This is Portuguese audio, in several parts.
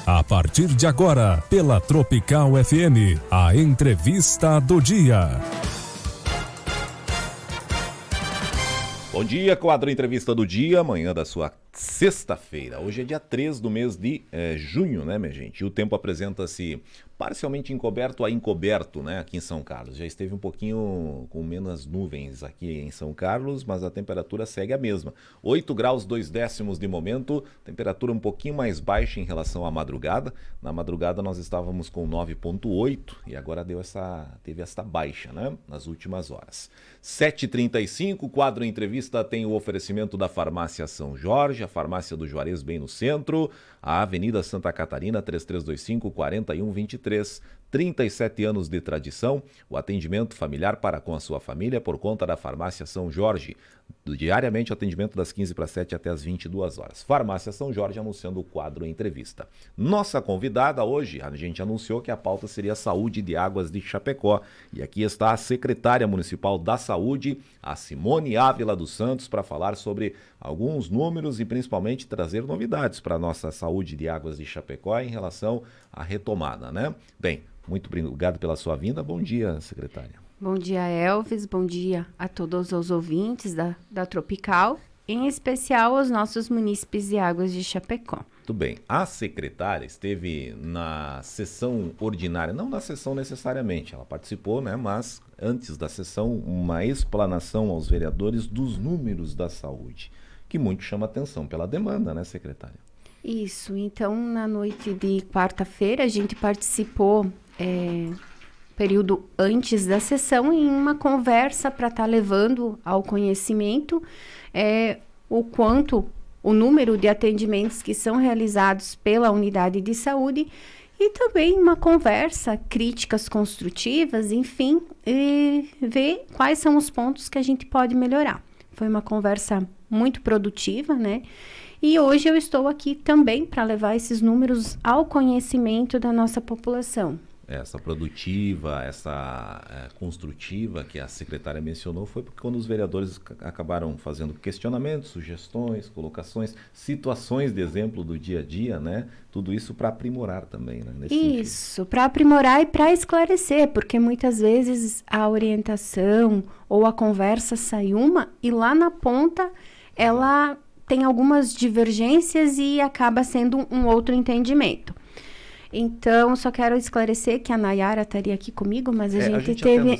A partir de agora, pela Tropical FM, a entrevista do dia. Bom dia, quadro Entrevista do Dia, amanhã da sua sexta-feira. Hoje é dia 3 do mês de junho, né, minha gente? E o tempo apresenta-se parcialmente encoberto a encoberto, né, aqui em São Carlos. Já esteve um pouquinho com menos nuvens aqui em São Carlos, mas a temperatura segue a mesma. 8 graus 2 décimos de momento, temperatura um pouquinho mais baixa em relação à madrugada. Na madrugada nós estávamos com 9,8 e agora teve esta baixa, né, nas últimas horas. 7h35, quadro Entrevista tem o oferecimento da Farmácia São Jorge, a farmácia do Juarez bem no centro, a Avenida Santa Catarina, 3325-4123, 37 anos de tradição, o atendimento familiar para com a sua família por conta da Farmácia São Jorge, diariamente atendimento das 15h07 até as 22 horas. Farmácia São Jorge anunciando o quadro Entrevista. Nossa convidada hoje, a gente anunciou que a pauta seria Saúde de Águas de Chapecó, e aqui está a secretária municipal da Saúde, a Simone Ávila dos Santos, para falar sobre alguns números e principalmente trazer novidades para a nossa saúde de águas de Chapecó em relação à retomada, né? Bem, muito obrigado pela sua vinda. Bom dia, secretária. Bom dia, Elvis. Bom dia a todos os ouvintes da Tropical, em especial aos nossos munícipes de Águas de Chapecó. Muito bem. A secretária esteve na sessão ordinária, não na sessão necessariamente, ela participou, né? Mas antes da sessão, uma explanação aos vereadores dos números da saúde, que muito chama atenção pela demanda, né, secretária? Isso. Então, na noite de quarta-feira, a gente participou, período antes da sessão, em uma conversa para estar levando ao conhecimento o número de atendimentos que são realizados pela unidade de saúde e também uma conversa, críticas construtivas, enfim, e ver quais são os pontos que a gente pode melhorar. Foi uma conversa muito produtiva, né? E hoje eu estou aqui também para levar esses números ao conhecimento da nossa população. Essa produtiva, essa construtiva que a secretária mencionou foi porque quando os vereadores acabaram fazendo questionamentos, sugestões, colocações, situações de exemplo do dia a dia, né? Tudo isso para aprimorar também, né? Isso, para aprimorar e para esclarecer, porque muitas vezes a orientação ou a conversa sai uma e lá na ponta ela tem algumas divergências e acaba sendo um outro entendimento. Então, só quero esclarecer que a Nayara estaria aqui comigo, mas a gente teve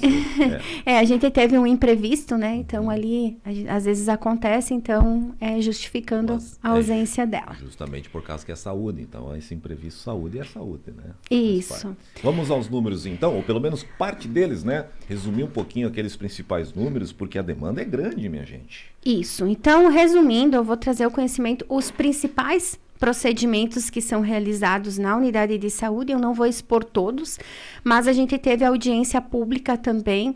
a gente teve um imprevisto, né? Então, ali, às vezes acontece, então, justificando a ausência dela. Justamente por causa que é saúde, então, esse imprevisto saúde é saúde, né? Isso. Vamos aos números, então, ou pelo menos parte deles, né? Resumir um pouquinho aqueles principais números, porque a demanda é grande, minha gente. Isso. Então, resumindo, eu vou trazer ao conhecimento os principais procedimentos que são realizados na unidade de saúde. Eu não vou expor todos, mas a gente teve audiência pública também,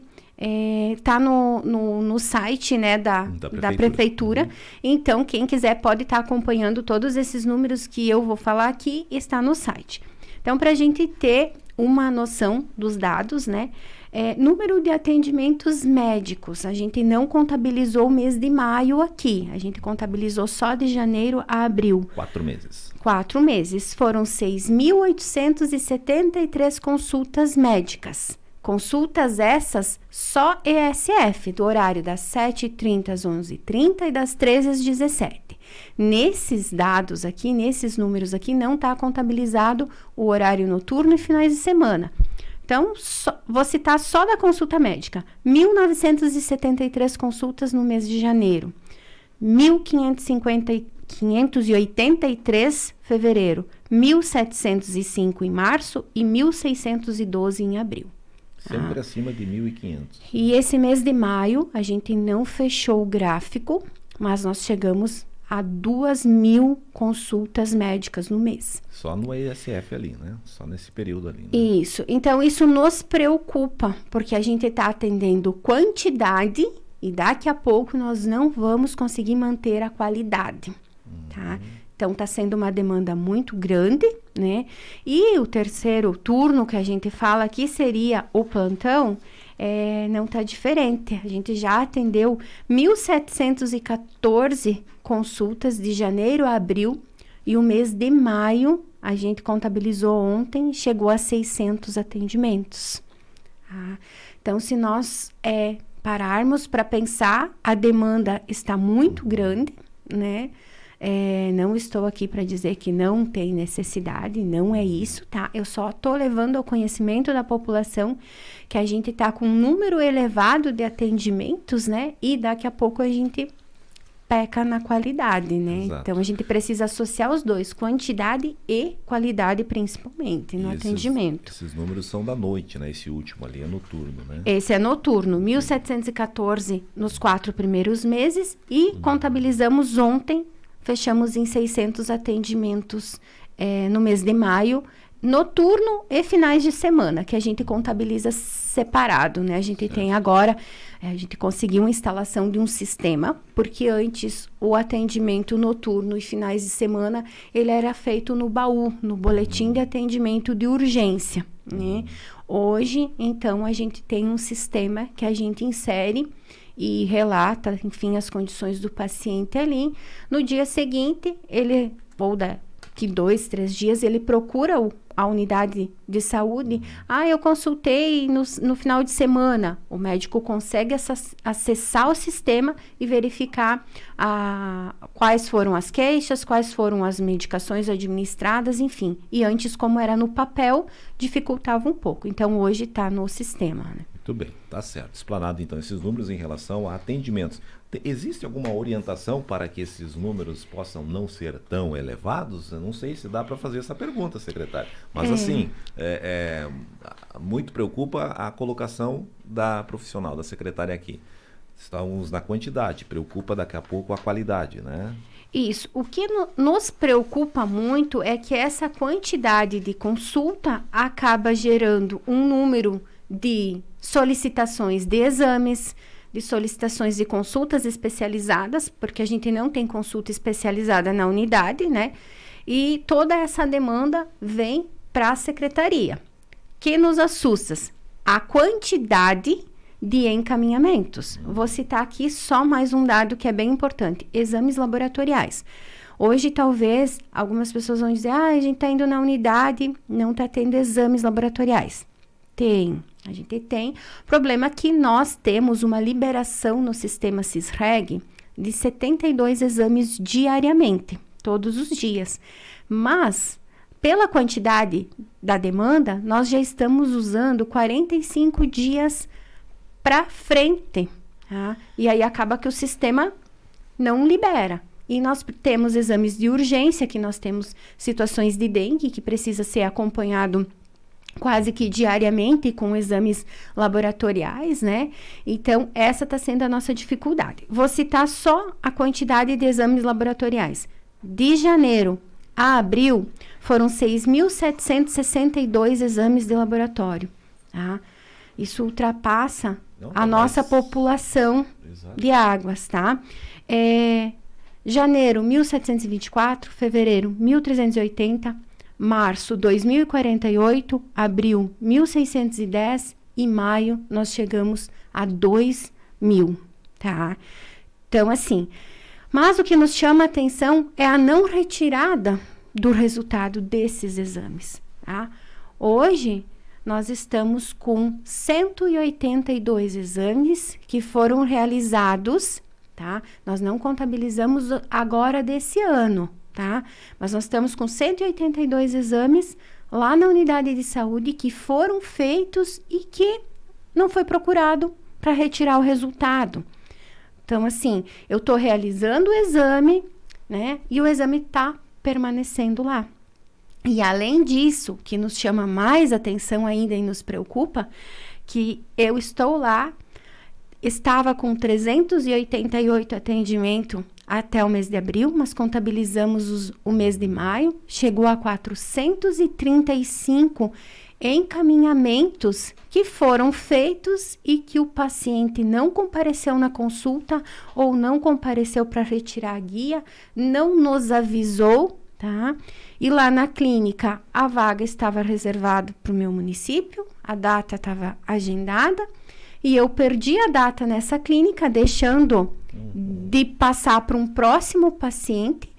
tá no site, né, da prefeitura. Então, quem quiser pode estar acompanhando todos esses números que eu vou falar aqui, está no site. Então, para a gente ter uma noção dos dados, né, número de atendimentos médicos, a gente não contabilizou o mês de maio aqui, a gente contabilizou só de janeiro a abril. 4 meses. 4 meses, foram 6.873 consultas médicas. Consultas essas só ESF, do horário das 7h30 às 11h30 e das 13h às 17h. Nesses dados aqui, nesses números aqui, não está contabilizado o horário noturno e finais de semana. Então, vou citar só da consulta médica. 1.973 consultas no mês de janeiro. 1.583 fevereiro. 1.705 em março e 1.612 em abril. Sempre acima de 1.500. E esse mês de maio, a gente não fechou o gráfico, mas nós chegamos a 2.000 consultas médicas no mês. Só no ESF ali, né? Só nesse período ali. Né? Isso. Então, isso nos preocupa, porque a gente está atendendo quantidade e daqui a pouco nós não vamos conseguir manter a qualidade, tá? Então, está sendo uma demanda muito grande, né? E o terceiro turno que a gente fala aqui seria o plantão, não está diferente. A gente já atendeu 1.714 consultas de janeiro a abril e o mês de maio a gente contabilizou ontem, chegou a 600 atendimentos. Tá? Então, se nós pararmos para pensar, a demanda está muito grande, né? Não estou aqui para dizer que não tem necessidade, não é isso, tá? Eu só estou levando ao conhecimento da população que a gente está com um número elevado de atendimentos, né? E daqui a pouco a gente peca na qualidade, né? Exato. Então, a gente precisa associar os dois, quantidade e qualidade, principalmente, no atendimento. Esses números são da noite, né? Esse último ali é noturno, né? Esse é noturno, 1.714 nos 4 primeiros meses e contabilizamos ontem, fechamos em 600 atendimentos no mês de maio, noturno e finais de semana, que a gente contabiliza separado, né? A gente tem agora, a gente conseguiu a instalação de um sistema, porque antes o atendimento noturno e finais de semana, ele era feito no baú, no boletim de atendimento de urgência, né? Hoje, então, a gente tem um sistema que a gente insere e relata, enfim, as condições do paciente ali. No dia seguinte, ele, ou daqui 2, 3 dias, ele procura a unidade de saúde. Eu consultei no final de semana. O médico consegue acessar o sistema e verificar quais foram as queixas, quais foram as medicações administradas, enfim. E antes, como era no papel, dificultava um pouco. Então, hoje está no sistema, né? Muito bem, tá certo. Explanado, então, esses números em relação a atendimentos. Existe alguma orientação para que esses números possam não ser tão elevados? Eu não sei se dá para fazer essa pergunta, secretária. Mas, assim, muito preocupa a colocação da profissional, da secretária aqui. Estamos na quantidade, preocupa daqui a pouco a qualidade, né? Isso. O que nos preocupa muito é que essa quantidade de consulta acaba gerando um número de solicitações de exames, de solicitações de consultas especializadas, porque a gente não tem consulta especializada na unidade, né? E toda essa demanda vem para a secretaria. Que nos assusta? A quantidade de encaminhamentos. Vou citar aqui só mais um dado que é bem importante: exames laboratoriais. Hoje, talvez, algumas pessoas vão dizer, a gente está indo na unidade, não está tendo exames laboratoriais. A gente tem. O problema é que nós temos uma liberação no sistema SISREG de 72 exames diariamente, todos os dias. Mas, pela quantidade da demanda, nós já estamos usando 45 dias para frente. Tá? E aí acaba que o sistema não libera. E nós temos exames de urgência, que nós temos situações de dengue que precisa ser acompanhado quase que diariamente com exames laboratoriais, né? Então, essa está sendo a nossa dificuldade. Vou citar só a quantidade de exames laboratoriais. De janeiro a abril, foram 6.762 exames de laboratório. Tá? Isso ultrapassa a nossa população de Águas, tá? Janeiro, 1.724, fevereiro, 1.380, março, 2.048, abril, 1.610 e maio nós chegamos a 2.000, tá? Então, assim, mas o que nos chama a atenção é a não retirada do resultado desses exames, tá? Hoje, nós estamos com 182 exames que foram realizados, tá? Nós não contabilizamos agora desse ano, tá? Mas nós estamos com 182 exames lá na unidade de saúde que foram feitos e que não foi procurado para retirar o resultado. Então, assim, eu estou realizando o exame, né? E o exame está permanecendo lá. E além disso, que nos chama mais atenção ainda e nos preocupa, que eu estou lá, estava com 388 atendimentos até o mês de abril, mas contabilizamos o mês de maio, chegou a 435 encaminhamentos que foram feitos e que o paciente não compareceu na consulta ou não compareceu para retirar a guia, não nos avisou, tá? E lá na clínica, a vaga estava reservada para o meu município, a data estava agendada, e eu perdi a data nessa clínica, deixando de passar para um próximo paciente.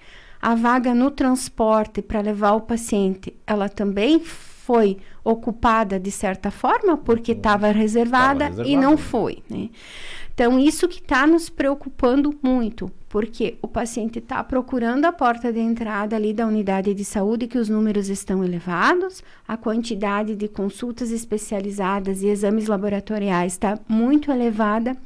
A vaga no transporte para levar o paciente, ela também foi ocupada de certa forma, porque estava reservada e não foi, né? Então, isso que está nos preocupando muito, porque o paciente está procurando a porta de entrada ali da unidade de saúde, que os números estão elevados, a quantidade de consultas especializadas e exames laboratoriais está muito elevada,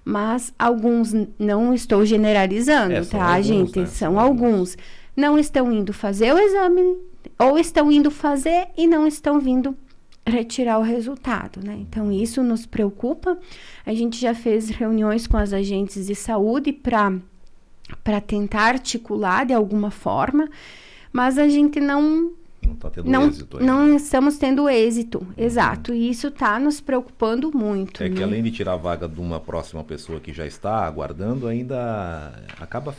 mas alguns, não estou generalizando, tá, alguns, gente? né? São alguns. Não estão indo fazer o exame, ou estão indo fazer e não estão vindo retirar o resultado, né? Então, isso nos preocupa. A gente já fez reuniões com as agentes de saúde para tentar articular de alguma forma, mas a gente não está tendo êxito ainda. Não estamos tendo êxito, exato. E isso está nos preocupando muito. É né? que além de tirar a vaga de uma próxima pessoa que já está aguardando, ainda acaba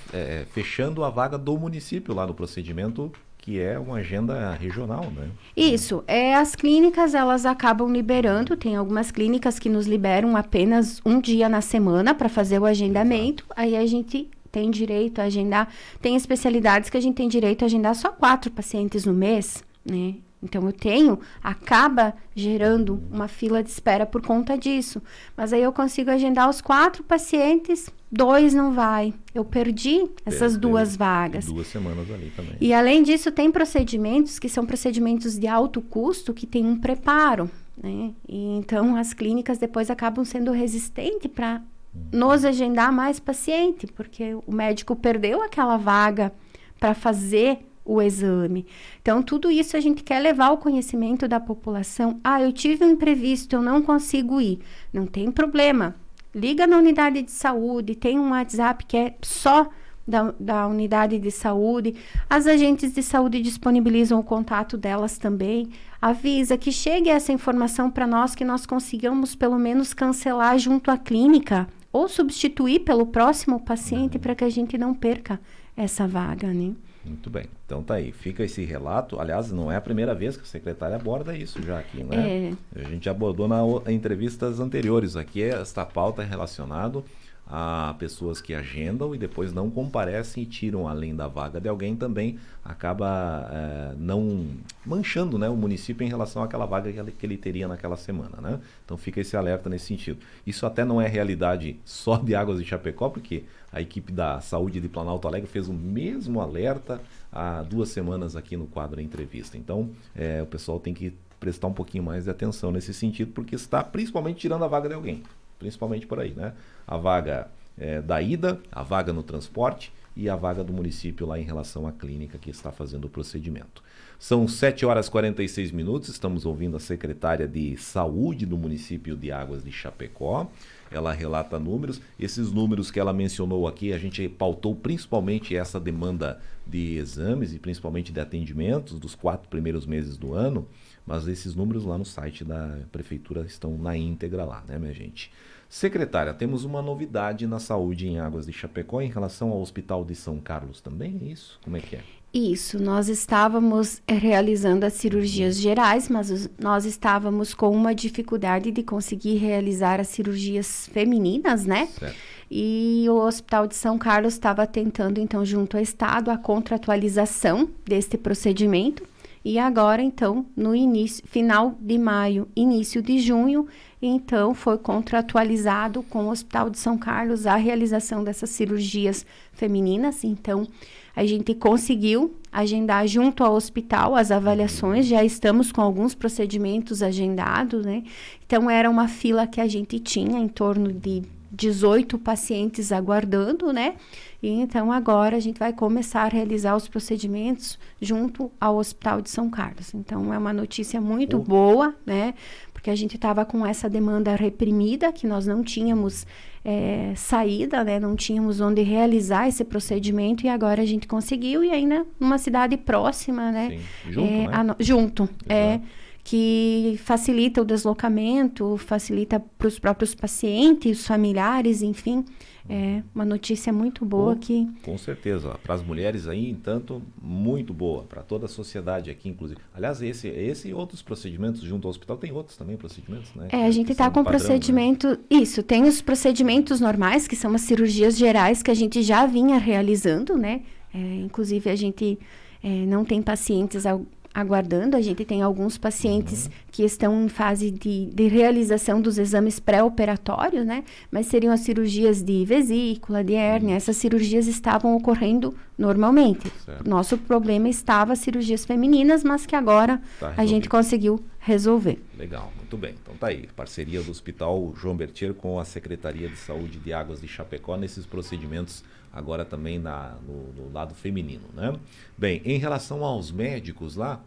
fechando a vaga do município lá no procedimento, que é uma agenda regional, né? Isso, as clínicas, elas acabam liberando, tem algumas clínicas que nos liberam apenas um dia na semana para fazer o agendamento, aí a gente tem direito a agendar, tem especialidades que a gente tem direito a agendar só 4 pacientes no mês, né? Então, acaba gerando uma fila de espera por conta disso. Mas aí eu consigo agendar os 4 pacientes, 2 não vai. Eu perdi essas 2 vagas. 2 semanas ali também. E além disso, tem procedimentos que são procedimentos de alto custo, que tem um preparo, né? E então, as clínicas depois acabam sendo resistentes para nos agendar mais paciente, porque o médico perdeu aquela vaga para fazer o exame. Então, tudo isso a gente quer levar ao conhecimento da população. Eu tive um imprevisto, eu não consigo ir. Não tem problema. Liga na unidade de saúde, tem um WhatsApp que é só da unidade de saúde. As agentes de saúde disponibilizam o contato delas também. Avisa que chegue essa informação para nós, que nós consigamos pelo menos cancelar junto à clínica ou substituir pelo próximo paciente para que a gente não perca essa vaga, né? Muito bem. Então tá aí, fica esse relato. Aliás, não é a primeira vez que a secretária aborda isso já aqui, né? A gente abordou em entrevistas anteriores aqui esta pauta relacionada a pessoas que agendam e depois não comparecem e tiram além da vaga de alguém, também acaba não manchando, né, o município em relação àquela vaga que ele teria naquela semana, né? Então fica esse alerta nesse sentido. Isso até não é realidade só de Águas de Chapecó, porque a equipe da saúde de Planalto Alegre fez o mesmo alerta há 2 semanas aqui no quadro Entrevista. Então o pessoal tem que prestar um pouquinho mais de atenção nesse sentido, porque está principalmente tirando a vaga de alguém. Principalmente por aí, né? A vaga da ida, a vaga no transporte e a vaga do município lá em relação à clínica que está fazendo o procedimento. São 7h46, estamos ouvindo a secretária de saúde do município de Águas de Chapecó. Ela relata números, esses números que ela mencionou aqui, a gente pautou principalmente essa demanda de exames e principalmente de atendimentos dos 4 primeiros meses do ano, mas esses números lá no site da prefeitura estão na íntegra lá, né, minha gente? Secretária, temos uma novidade na saúde em Águas de Chapecó em relação ao Hospital de São Carlos também, é isso? Como é que é? Isso, nós estávamos realizando as cirurgias gerais, mas nós estávamos com uma dificuldade de conseguir realizar as cirurgias femininas, né? Certo. E o Hospital de São Carlos estava tentando, então, junto ao Estado, a contratualização deste procedimento. E agora, então, no final de maio, início de junho, então foi contratualizado com o Hospital de São Carlos a realização dessas cirurgias femininas. Então, a gente conseguiu agendar junto ao hospital as avaliações, já estamos com alguns procedimentos agendados, né? Então, era uma fila que a gente tinha em torno de 18 pacientes aguardando, né? E então agora a gente vai começar a realizar os procedimentos junto ao Hospital de São Carlos. Então é uma notícia muito boa, né? Porque a gente estava com essa demanda reprimida, que nós não tínhamos saída, né? Não tínhamos onde realizar esse procedimento, e agora a gente conseguiu, e ainda numa cidade próxima, né? Sim. Junto, né? Junto, que facilita o deslocamento, facilita para os próprios pacientes, os familiares, enfim. É uma notícia muito boa que... Com certeza. Para as mulheres aí, entanto, muito boa. Para toda a sociedade aqui, inclusive. Aliás, esse e outros procedimentos junto ao hospital, tem outros também procedimentos, né? A gente está com procedimento... Né? Isso, tem os procedimentos normais, que são as cirurgias gerais que a gente já vinha realizando, né? Inclusive, a gente não tem pacientes aguardando, a gente tem alguns pacientes que estão em fase de realização dos exames pré-operatórios, né? Mas seriam as cirurgias de vesícula, de hérnia, essas cirurgias estavam ocorrendo normalmente. Certo. Nosso problema estava as cirurgias femininas, mas que agora a gente conseguiu resolver. Legal, muito bem. Então tá aí, parceria do Hospital João Bertier com a Secretaria de Saúde de Águas de Chapecó nesses procedimentos agora também no lado feminino, né? Bem, em relação aos médicos lá,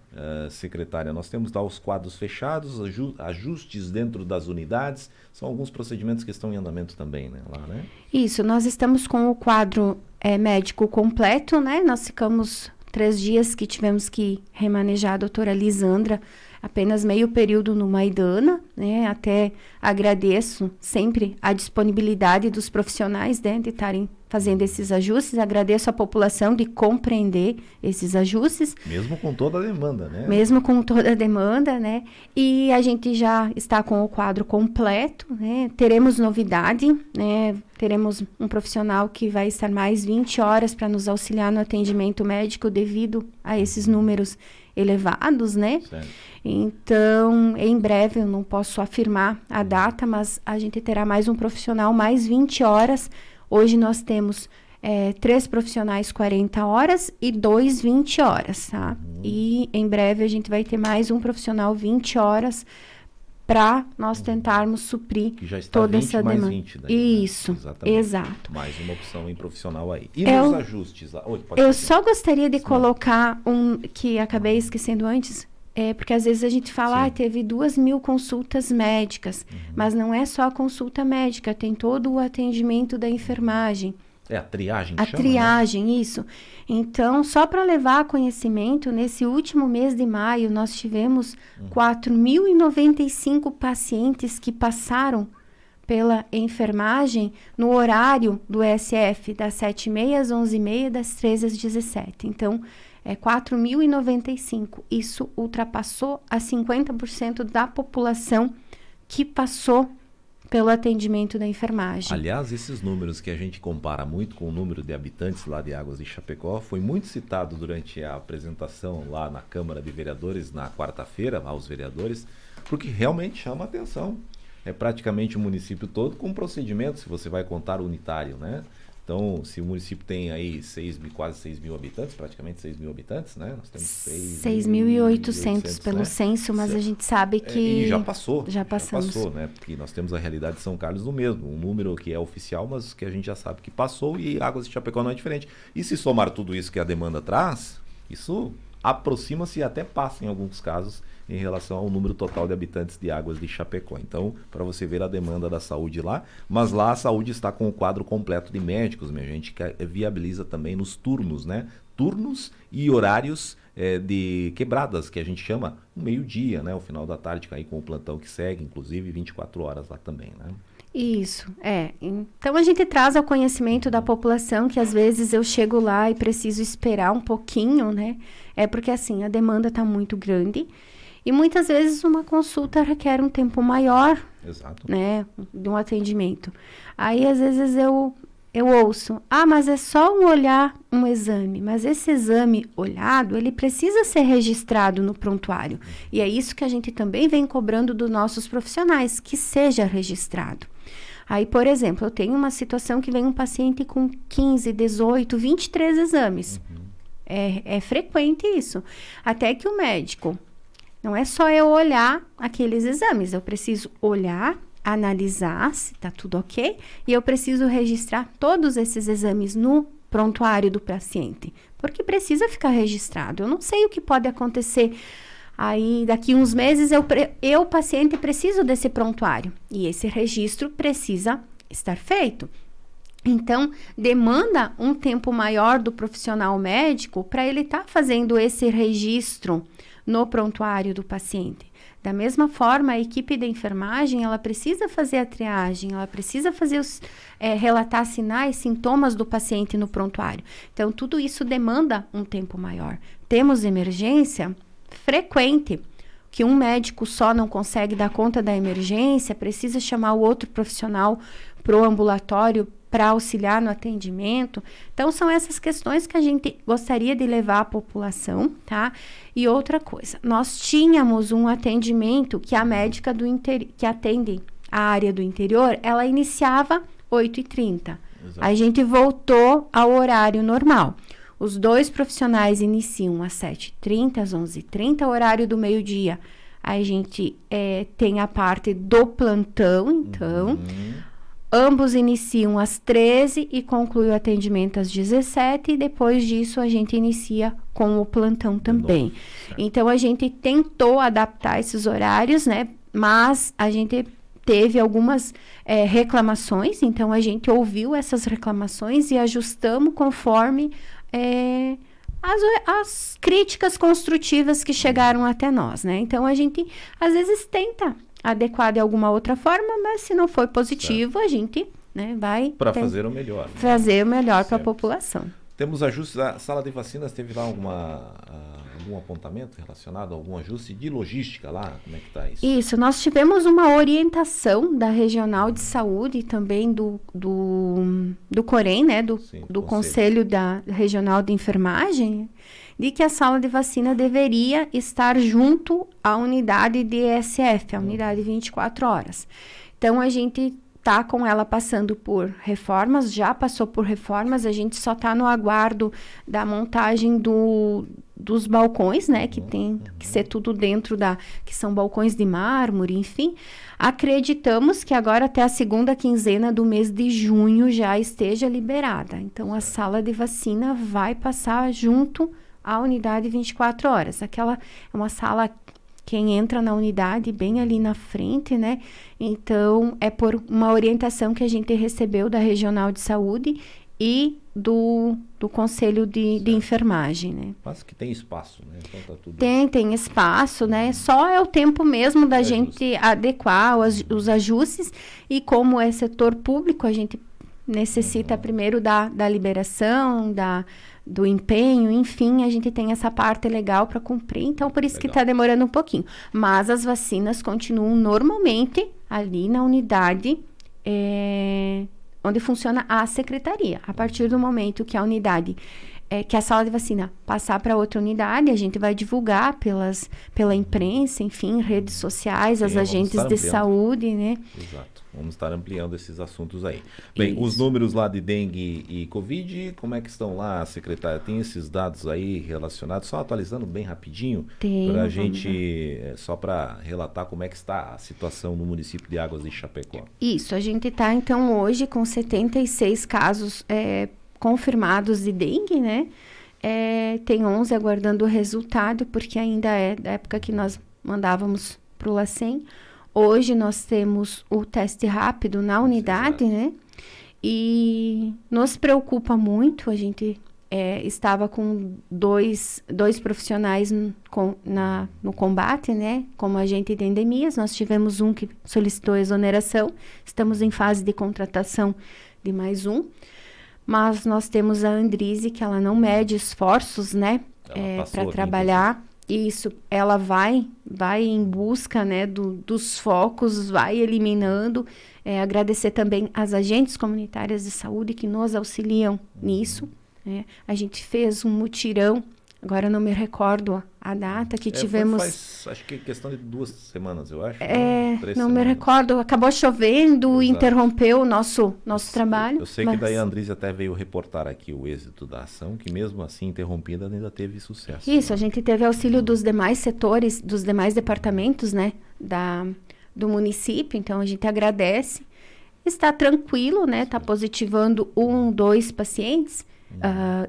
secretária, nós temos lá os quadros fechados, ajustes dentro das unidades, são alguns procedimentos que estão em andamento também, né? Lá, né? Isso, nós estamos com o quadro médico completo, né? Nós ficamos 3 dias que tivemos que remanejar a doutora Lisandra, apenas meio período no Maidana, né? Até agradeço sempre a disponibilidade dos profissionais, né, de estarem fazendo esses ajustes. Agradeço a população de compreender esses ajustes. Mesmo com toda a demanda, né? Mesmo com toda a demanda, né? E a gente já está com o quadro completo, né? Teremos novidade, né? Teremos um profissional que vai estar mais 20 horas para nos auxiliar no atendimento médico devido a esses números elevados, né? Certo. Então, em breve, eu não posso afirmar a data, mas a gente terá mais um profissional, mais 20 horas. Hoje nós temos 3 profissionais 40 horas e 2 20 horas, tá? E em breve a gente vai ter mais um profissional 20 horas para nós tentarmos suprir que já está toda 20 essa mais demanda. 20 daí, Isso, né? Exatamente. Exato. Mais uma opção em profissional aí. E nos ajustes? Oi, pode Eu continuar. só gostaria de colocar que acabei esquecendo antes, porque às vezes a gente fala, teve 2.000 consultas médicas, mas não é só a consulta médica, tem todo o atendimento da enfermagem. A triagem que A chama, triagem, né? isso. Então, só para levar a conhecimento, nesse último mês de maio, nós tivemos 4.095 pacientes que passaram pela enfermagem no horário do SF, das 7h30 às 11h30, das 13h às 17h. Então, 4.095. Isso ultrapassou a 50% da população que passou pelo atendimento da enfermagem. Aliás, esses números que a gente compara muito com o número de habitantes lá de Águas de Chapecó, foi muito citado durante a apresentação lá na Câmara de Vereadores, na quarta-feira, aos vereadores, porque realmente chama a atenção. É praticamente o município todo com procedimento, se você vai contar unitário, né? Então, se o município tem aí quase 6 mil habitantes, praticamente 6 mil habitantes, né? Nós temos 6.800 pelo censo, mas a gente sabe que... E já passou. Já passamos. Já passou, né? Porque nós temos a realidade de São Carlos no mesmo. Um número que é oficial, mas que a gente já sabe que passou, e Águas de Chapecó não é diferente. E se somar tudo isso que a demanda traz, isso aproxima-se e até passa em alguns casos em relação ao número total de habitantes de Águas de Chapecó. Então, para você ver a demanda da saúde lá, mas lá a saúde está com o quadro completo de médicos, minha gente, que viabiliza também nos turnos, né? Turnos e horários de quebradas, que a gente chama meio-dia, né? O final da tarde, aí com o plantão que segue, inclusive 24 horas lá também, né? Isso, Então, a gente traz ao conhecimento da população que às vezes eu chego lá e preciso esperar um pouquinho, né? Porque assim, a demanda está muito grande. E muitas vezes uma consulta requer um tempo maior, Exato, né, de um atendimento. Aí, às vezes, eu ouço, mas é só olhar um exame. Mas esse exame olhado, ele precisa ser registrado no prontuário. E é isso que a gente também vem cobrando dos nossos profissionais, que seja registrado. Aí, por exemplo, eu tenho uma situação que vem um paciente com 15, 18, 23 exames. É frequente isso. Até que o médico... Não é só eu olhar aqueles exames, eu preciso olhar, analisar se está tudo ok, e eu preciso registrar todos esses exames no prontuário do paciente, porque precisa ficar registrado. Eu não sei o que pode acontecer. Aí, daqui uns meses, eu paciente, preciso desse prontuário, e esse registro precisa estar feito. Então, demanda um tempo maior do profissional médico para ele estar fazendo esse registro no prontuário do paciente. Da mesma forma, a equipe da enfermagem, ela precisa fazer a triagem, ela precisa fazer relatar sinais, sintomas do paciente no prontuário. Então, tudo isso demanda um tempo maior. Temos emergência frequente, que um médico só não consegue dar conta da emergência, precisa chamar o outro profissional para o ambulatório para auxiliar no atendimento. Então, são essas questões que a gente gostaria de levar à população, tá? E outra coisa, nós tínhamos um atendimento que a médica que atende a área do interior, ela iniciava 8h30. A gente voltou ao horário normal. Os 2 profissionais iniciam às 7h30, às 11h30, horário do meio-dia. A gente tem a parte do plantão, então... Ambos iniciam às 13h e conclui o atendimento às 17h, e depois disso a gente inicia com o plantão também. Então, a gente tentou adaptar esses horários, né? Mas a gente teve algumas reclamações, então a gente ouviu essas reclamações e ajustamos conforme as críticas construtivas que chegaram até nós, né? Então, a gente, às vezes, tenta adequar de alguma outra forma, mas se não for positivo, a gente, né, vai... Para fazer o melhor. Né? Fazer o melhor para a população. Temos ajustes, a sala de vacinas teve lá algum apontamento relacionado a algum ajuste de logística lá? Como é que está isso? Isso, nós tivemos uma orientação da Regional de Saúde e também do COREN, né, do Conselho da Regional de Enfermagem, de que a sala de vacina deveria estar junto à unidade de ESF, a unidade 24 horas. Então, a gente está com ela passando por reformas, já passou por reformas, a gente só está no aguardo da montagem dos balcões, né, que tem que ser tudo dentro que são balcões de mármore, enfim. Acreditamos que agora até a segunda quinzena do mês de junho já esteja liberada. Então, a sala de vacina vai passar junto à unidade 24 horas. Aquela é uma sala, quem entra na unidade bem ali na frente, né? Então, é por uma orientação que a gente recebeu da Regional de Saúde e do Conselho de Enfermagem, né? Mas que tem espaço, né? Então tá tudo... Tem espaço, né? Só é o tempo mesmo da gente adequar os ajustes, e como é setor público, a gente necessita primeiro da liberação, do empenho, enfim, a gente tem essa parte legal para cumprir, então por isso que está demorando um pouquinho. Mas as vacinas continuam normalmente ali na unidade onde funciona a secretaria. A partir do momento que a unidade, que a sala de vacina passar para outra unidade, a gente vai divulgar pela imprensa, enfim, redes sociais, as agentes de saúde, né? Exato. Vamos estar ampliando esses assuntos aí. Bem, os números lá de dengue e Covid, como é que estão lá, secretária? Tem esses dados aí relacionados? Só atualizando bem rapidinho, para a gente, só para relatar como é que está a situação no município de Águas de Chapecó. Isso, a gente está então hoje com 76 casos confirmados de dengue, né? Tem 11 aguardando o resultado, porque ainda é da época que nós mandávamos para o LACEN. Hoje nós temos o teste rápido na unidade, né? E nos preocupa muito, a gente estava com dois profissionais no combate, né? Como agente de endemias, nós tivemos um que solicitou exoneração, estamos em fase de contratação de mais um, mas nós temos a Andrise, que ela não mede esforços, né? Para trabalhar. Isso, ela vai em busca, né, dos focos, vai eliminando. Agradecer também às agentes comunitárias de saúde que nos auxiliam nisso. A gente fez um mutirão, agora não me recordo a data que tivemos. Acho que é questão de 2 semanas, eu acho. Não me recordo, acabou chovendo, interrompeu o nosso trabalho. Eu sei que daí a Andrise até veio reportar aqui o êxito da ação, que mesmo assim interrompida ainda teve sucesso. Isso, a gente teve auxílio dos demais setores, dos demais departamentos, né, do município, então a gente agradece. Está tranquilo, né, está positivando 1, 2 pacientes.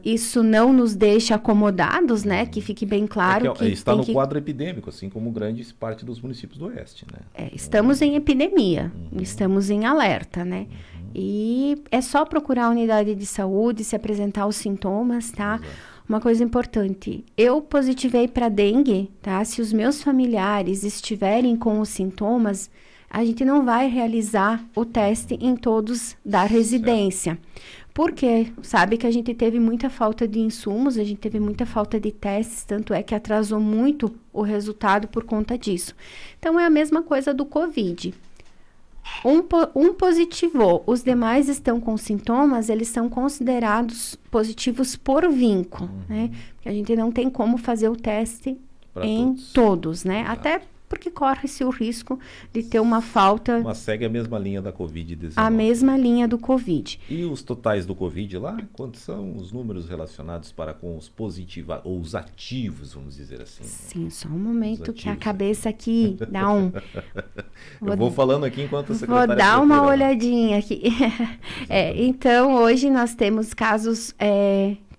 Isso não nos deixa acomodados, né? Que fique bem claro que está no quadro epidêmico, assim como grande parte dos municípios do Oeste, né? Estamos em epidemia, estamos em alerta, né? E é só procurar a unidade de saúde, se apresentar os sintomas, tá? Exato. Uma coisa importante, eu positivei para dengue, tá? Se os meus familiares estiverem com os sintomas, a gente não vai realizar o teste em todos da residência. Certo. Porque sabe que a gente teve muita falta de insumos, a gente teve muita falta de testes, tanto é que atrasou muito o resultado por conta disso. Então, é a mesma coisa do Covid. Um positivou, os demais estão com sintomas, eles são considerados positivos por vínculo, né? Porque a gente não tem como fazer o teste Pra em todos, né? Exato. Até porque corre-se o risco de ter uma falta... Mas segue a mesma linha da Covid-19. A mesma linha do Covid. E os totais do Covid lá, quantos são os números relacionados para com os positivos, ou os ativos, vamos dizer assim? Sim, só um momento que a ativos. cabeça aqui dá um... Eu vou falando aqui enquanto a secretária... Vou dar uma procura. olhadinha aqui. Então, hoje nós temos casos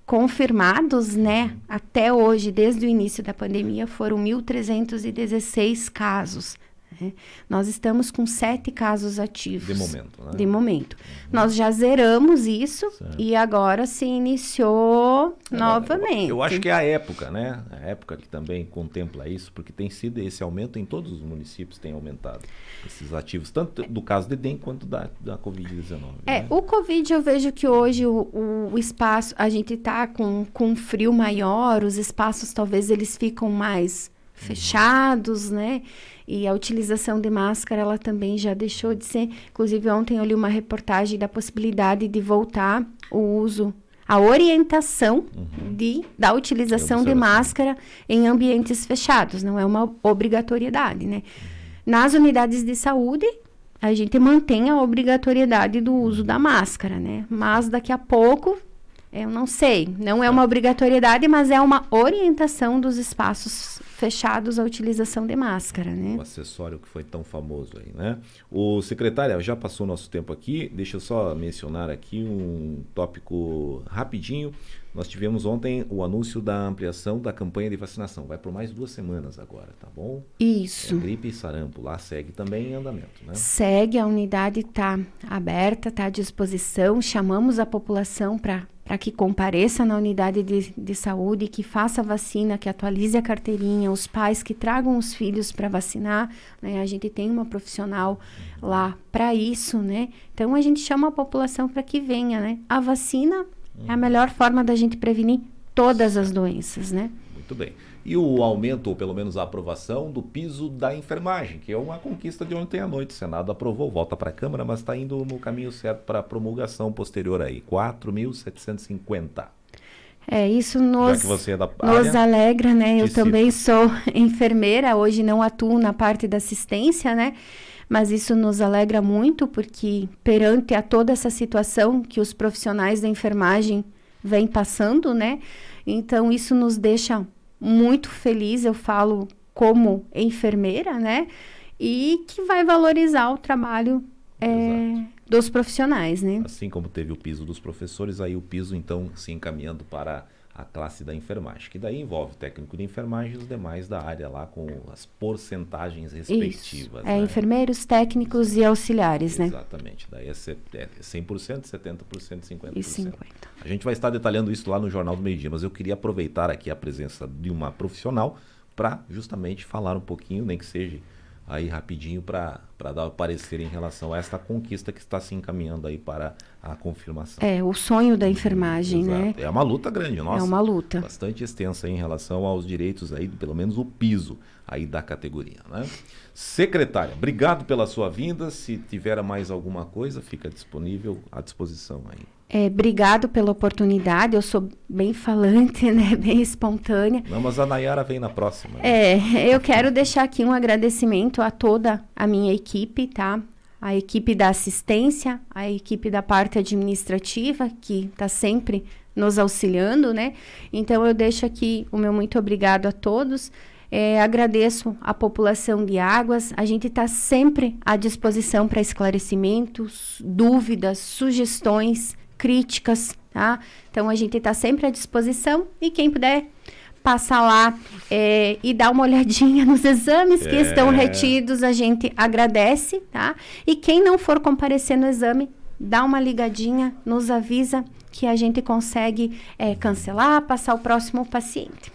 confirmados, né? Até hoje, desde o início da pandemia, foram 1.316 casos. Né? Nós estamos com 7 casos ativos. De momento, né? De momento. Nós já zeramos isso e agora se iniciou novamente. Eu acho que é a época, né? A época que também contempla isso, porque tem sido esse aumento em todos os municípios, tem aumentado esses ativos, tanto do caso de dengue quanto da Covid-19. Né? O Covid eu vejo que hoje o espaço, a gente está com frio maior, os espaços talvez eles ficam mais fechados, né? E a utilização de máscara, ela também já deixou de ser. Inclusive, ontem eu li uma reportagem da possibilidade de voltar o uso, a orientação da utilização de máscara em ambientes fechados. Não é uma obrigatoriedade, né? Nas unidades de saúde, a gente mantém a obrigatoriedade do uso da máscara, né? Mas daqui a pouco, eu não sei, não é uma obrigatoriedade, mas é uma orientação dos espaços fechados à utilização de máscara, né? O acessório que foi tão famoso aí, né? O secretário, já passou nosso tempo aqui, deixa eu só mencionar aqui um tópico rapidinho. Nós tivemos ontem o anúncio da ampliação da campanha de vacinação. Vai por mais 2 semanas agora, tá bom? Isso. Gripe e sarampo, lá segue também em andamento, né? Segue, a unidade está aberta, está à disposição. Chamamos a população para que compareça na unidade de saúde, que faça a vacina, que atualize a carteirinha, os pais que tragam os filhos para vacinar, né? A gente tem uma profissional lá para isso, né? Então, a gente chama a população para que venha, né? A vacina é a melhor forma da gente prevenir todas as doenças, né? Muito bem. E o aumento, ou pelo menos a aprovação do piso da enfermagem, que é uma conquista de ontem à noite. O Senado aprovou, volta para a Câmara, mas está indo no caminho certo para a promulgação posterior aí, 4.750. Isso nos, Já que você é da nos área, alegra, né? Eu discípulo. também sou enfermeira, hoje não atuo na parte da assistência, né? Mas isso nos alegra muito, porque perante a toda essa situação que os profissionais da enfermagem vêm passando, né? Então, isso nos deixa muito feliz, eu falo como enfermeira, né? E que vai valorizar o trabalho dos profissionais, né? Assim como teve o piso dos professores, aí o piso, então, se encaminhando para a classe da enfermagem, que daí envolve o técnico de enfermagem e os demais da área lá com as porcentagens respectivas. Isso. Né? Enfermeiros, técnicos e auxiliares, né? Exatamente. Daí é 100%, 70%, 50%. E 50%. A gente vai estar detalhando isso lá no Jornal do Meio-Dia, mas eu queria aproveitar aqui a presença de uma profissional para justamente falar um pouquinho, nem que seja aí rapidinho, para dar o parecer em relação a esta conquista que está se encaminhando aí para a confirmação. O sonho da enfermagem, Exato. né? É uma luta grande, nossa. É uma luta. Bastante extensa aí em relação aos direitos aí, pelo menos o piso aí da categoria, né? Secretária, obrigado pela sua vinda. Se tiver mais alguma coisa, fica disponível à disposição aí. Obrigado pela oportunidade, eu sou bem falante, né? Bem espontânea. Não, mas a Nayara vem na próxima. Eu quero deixar aqui um agradecimento a toda a minha equipe, tá? A equipe da assistência, a equipe da parte administrativa, que está sempre nos auxiliando, né? Então, eu deixo aqui o meu muito obrigado a todos. Agradeço a população de Águas. A gente está sempre à disposição para esclarecimentos, dúvidas, sugestões, críticas, tá? Então, a gente está sempre à disposição e quem puder passar lá e dar uma olhadinha nos exames que estão retidos, a gente agradece, tá? E quem não for comparecer no exame, dá uma ligadinha, nos avisa que a gente consegue cancelar, passar o próximo paciente.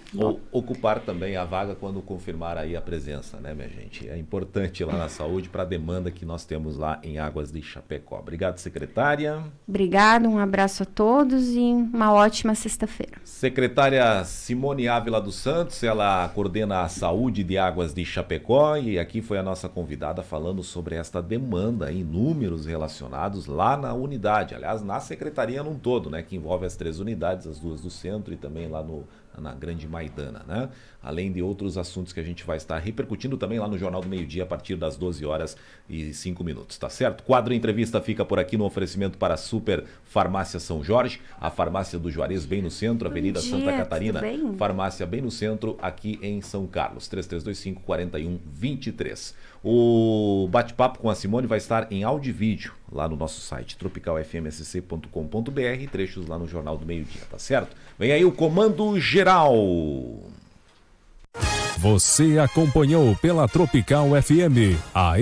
ocupar também a vaga quando confirmar aí a presença, né, minha gente? É importante lá na saúde para a demanda que nós temos lá em Águas de Chapecó. Obrigado, secretária. Obrigada, um abraço a todos e uma ótima sexta-feira. Secretária Simone Ávila dos Santos, ela coordena a saúde de Águas de Chapecó e aqui foi a nossa convidada falando sobre esta demanda em números relacionados lá na unidade, aliás, na secretaria num todo, né, que envolve as 3 unidades, as 2 do centro e também lá na Grande Maidana, né? Além de outros assuntos que a gente vai estar repercutindo também lá no Jornal do Meio-Dia a partir das 12h05, tá certo? Quadro Entrevista fica por aqui no oferecimento para a Super Farmácia São Jorge, a farmácia do Juarez bem no centro, Avenida Santa Catarina, farmácia bem no centro aqui em São Carlos, 3325-4123. O bate-papo com a Simone vai estar em áudio e vídeo lá no nosso site tropicalfmsc.com.br, trechos lá no Jornal do Meio-Dia, tá certo? Vem aí o Comando Geral. Você acompanhou pela Tropical FM a